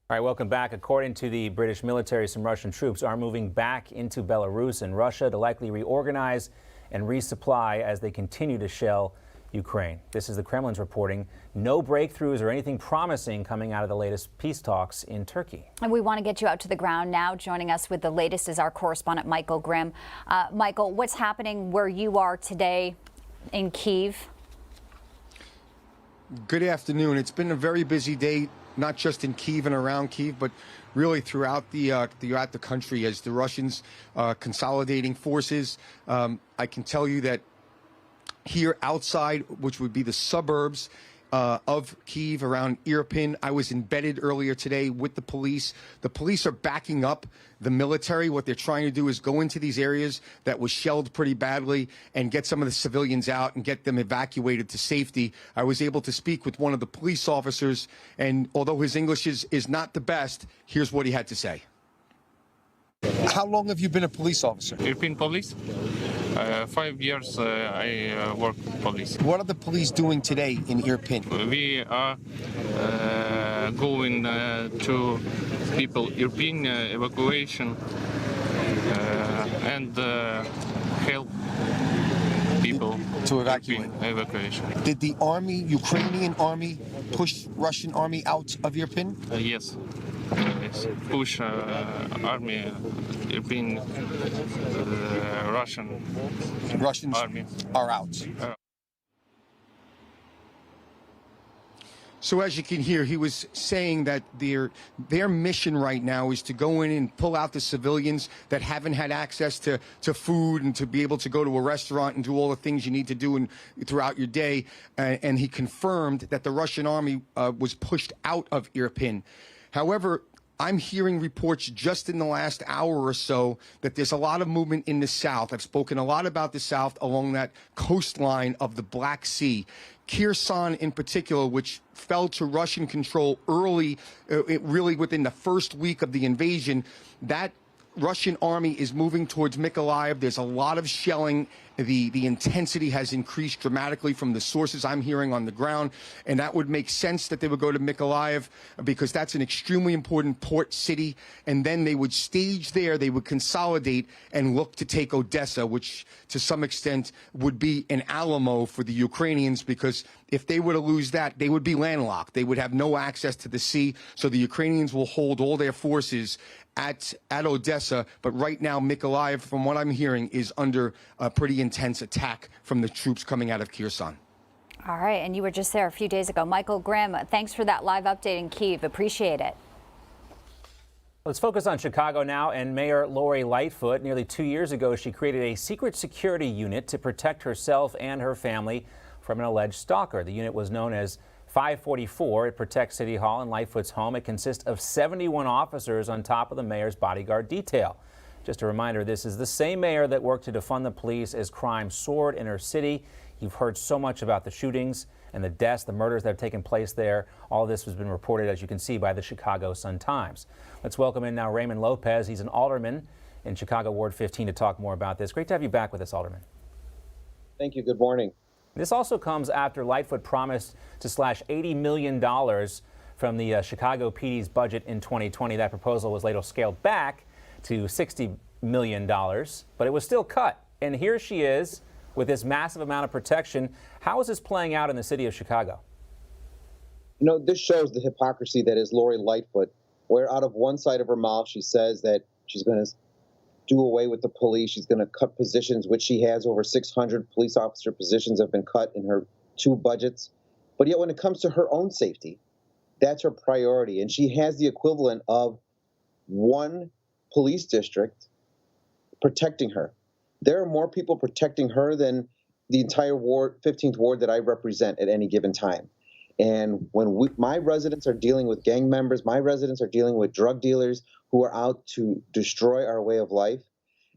All right, welcome back. According to the British military, some Russian troops are moving back into Belarus and Russia to likely reorganize and resupply as they continue to shell Ukraine. This is the Kremlin's reporting. No breakthroughs or anything promising coming out of the latest peace talks in Turkey. And we want to get you out to the ground now. Joining us with the latest is our correspondent, Michael Grimm. Michael, what's happening where you are today in Kyiv? Good afternoon. It's been a very busy day, not just in Kyiv and around Kyiv, but really throughout the country as the Russians consolidating forces. I can tell you that here outside, which would be the suburbs of Kyiv around Irpin, I was embedded earlier today with the police. The police are backing up the military. What they're trying to do is go into these areas that was shelled pretty badly and get some of the civilians out and get them evacuated to safety. I was able to speak with one of the police officers, and although his English is not the best, here's what he had to say. How long have you been a police officer? European police. 5 years I work police. What are the police doing today in Irpin? We are going to people Irpin evacuation and help people to evacuate. Evacuation. Did the army, Ukrainian army, push Russian army out of Irpin? Yes. Yes. Push army, European, Russians army are out. So as you can hear, he was saying that their mission right now is to go in and pull out the civilians that haven't had access to food and to be able to go to a restaurant and do all the things you need to do throughout your day. And he confirmed that the Russian army was pushed out of Irpin. However, I'm hearing reports just in the last hour or so that there's a lot of movement in the south. I've spoken a lot about the south along that coastline of the Black Sea. Kherson in particular, which fell to Russian control early, really within the first week of the invasion, that Russian army is moving towards Mykolaiv. There's a lot of shelling. The intensity has increased dramatically from the sources I'm hearing on the ground, and that would make sense that they would go to Mykolaiv because that's an extremely important port city, and then they would stage there, they would consolidate and look to take Odessa, which to some extent would be an Alamo for the Ukrainians, because if they were to lose that, they would be landlocked. They would have no access to the sea, so the Ukrainians will hold all their forces at Odessa, but right now Mykolaiv, from what I'm hearing, is under a pretty intense attack from the troops coming out of Kherson. All right, and you were just there a few days ago. Michael Grimm, thanks for that live update in Kyiv. Appreciate it. Let's focus on Chicago now and Mayor Lori Lightfoot. Nearly 2 years ago, she created a secret security unit to protect herself and her family from an alleged stalker. The unit was known as 544. It protects City Hall and Lightfoot's home. It consists of 71 officers on top of the mayor's bodyguard detail. Just a reminder, this is the same mayor that worked to defund the police as crime soared in her city. You've heard so much about the shootings and the deaths, the murders that have taken place there. All this has been reported, as you can see, by the Chicago Sun-Times. Let's welcome in now Raymond Lopez. He's an alderman in Chicago Ward 15 to talk more about this. Great to have you back with us, Alderman. Thank you. Good morning. This also comes after Lightfoot promised to slash $80 million from the Chicago PD's budget in 2020. That proposal was later scaled back to $60 million, but it was still cut. And here she is with this massive amount of protection. How is this playing out in the city of Chicago? You know, this shows the hypocrisy that is Lori Lightfoot, where out of one side of her mouth, she says that she's going to do away with the police. She's going to cut positions, which she has. Over 600 police officer positions have been cut in her 2 budgets. But yet when it comes to her own safety, that's her priority. And she has the equivalent of 1 police district protecting her. There are more people protecting her than the entire ward, 15th ward that I represent at any given time. And when my residents are dealing with gang members, my residents are dealing with drug dealers who are out to destroy our way of life,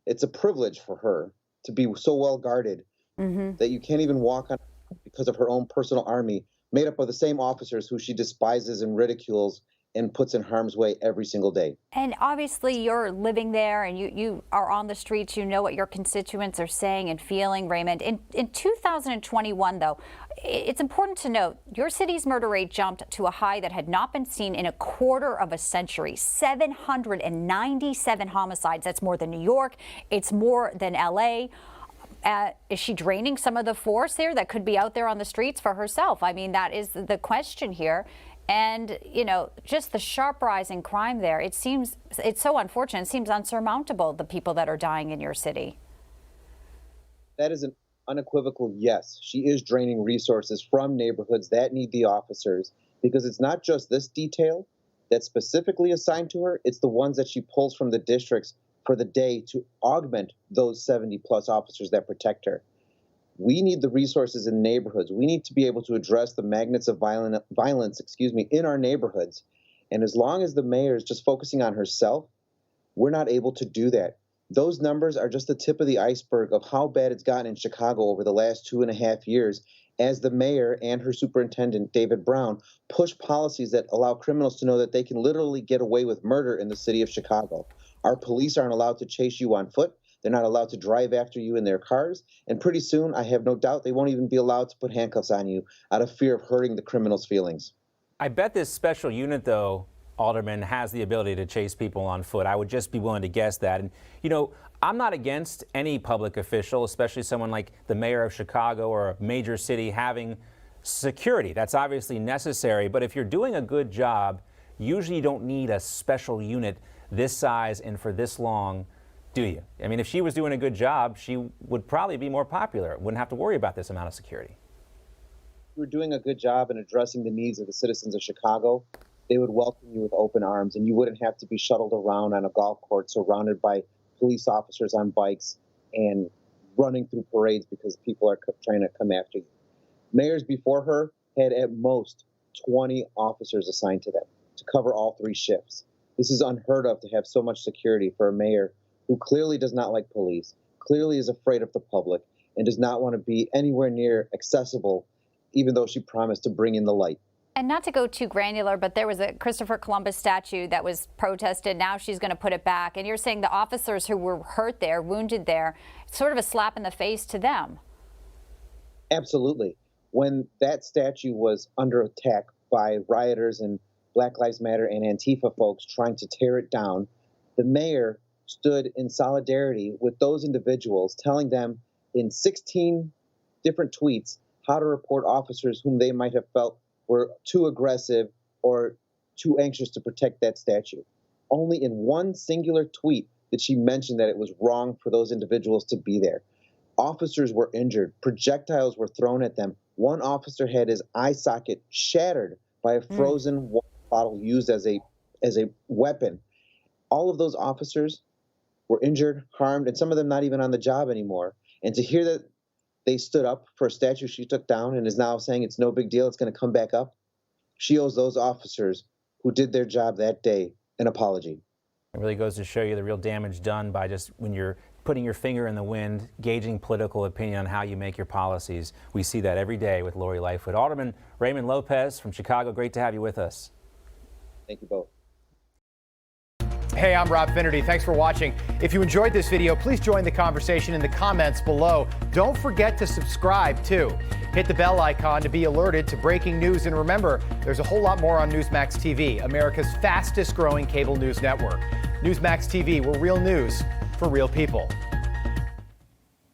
it's a privilege for her to be so well guarded that you can't even walk on because of her own personal army made up of the same officers who she despises and ridicules and puts in harm's way every single day. And obviously you're living there and you are on the streets. You know what your constituents are saying and feeling, Raymond. In 2021, though, it's important to note your city's murder rate jumped to a high that had not been seen in a quarter of a century. 797 homicides. That's more than New York. It's more than L.A. Is she draining some of the force there that could be out there on the streets for herself? I mean, that is the question here. And, you know, just the sharp rise in crime there, it's so unfortunate. It seems unsurmountable, the people that are dying in your city. That is an unequivocal yes. She is draining resources from neighborhoods that need the officers, because it's not just this detail that's specifically assigned to her. It's the ones that she pulls from the districts for the day to augment those 70-plus officers that protect her. We need the resources in neighborhoods. We need to be able to address the magnets of violence in our neighborhoods. And as long as the mayor is just focusing on herself, we're not able to do that. Those numbers are just the tip of the iceberg of how bad it's gotten in Chicago over the last 2.5 years, as the mayor and her superintendent, David Brown, push policies that allow criminals to know that they can literally get away with murder in the city of Chicago. Our police aren't allowed to chase you on foot. They're not allowed to drive after you in their cars. And pretty soon, I have no doubt, they won't even be allowed to put handcuffs on you out of fear of hurting the criminal's feelings. I bet this special unit, though, Alderman, has the ability to chase people on foot. I would just be willing to guess that. And, you know, I'm not against any public official, especially someone like the mayor of Chicago or a major city, having security. That's obviously necessary. But if you're doing a good job, usually you don't need a special unit this size and for this long, do you? I mean, if she was doing a good job, she would probably be more popular. Wouldn't have to worry about this amount of security. If you were doing a good job in addressing the needs of the citizens of Chicago, they would welcome you with open arms, and you wouldn't have to be shuttled around on a golf course surrounded by police officers on bikes and running through parades because people are trying to come after you. Mayors before her had at most 20 officers assigned to them to cover all 3 shifts. This is unheard of, to have so much security for a mayor who clearly does not like police, clearly is afraid of the public, and does not want to be anywhere near accessible, even though she promised to bring in the light. And not to go too granular, but there was a Christopher Columbus statue that was protested. Now she's going to put it back. And you're saying the officers who were hurt there, wounded there, sort of a slap in the face to them. Absolutely. When that statue was under attack by rioters and Black Lives Matter and Antifa folks trying to tear it down, the mayor stood in solidarity with those individuals, telling them in 16 different tweets how to report officers whom they might have felt were too aggressive or too anxious to protect that statue. Only in one singular tweet did she mention that it was wrong for those individuals to be there. Officers were injured. Projectiles were thrown at them. One officer had his eye socket shattered by a frozen water bottle used as a weapon. All of those officers were injured, harmed, and some of them not even on the job anymore. And to hear that they stood up for a statue she took down and is now saying it's no big deal, it's going to come back up, she owes those officers who did their job that day an apology. It really goes to show you the real damage done by just when you're putting your finger in the wind, gauging political opinion on how you make your policies. We see that every day with Lori Lightfoot. Alderman Raymond Lopez from Chicago, great to have you with us. Thank you both. Hey, I'm Rob Finnerty. Thanks for watching. If you enjoyed this video, please join the conversation in the comments below. Don't forget to subscribe, too. Hit the bell icon to be alerted to breaking news. And remember, there's a whole lot more on Newsmax TV, America's fastest growing cable news network. Newsmax TV, we're real news for real people.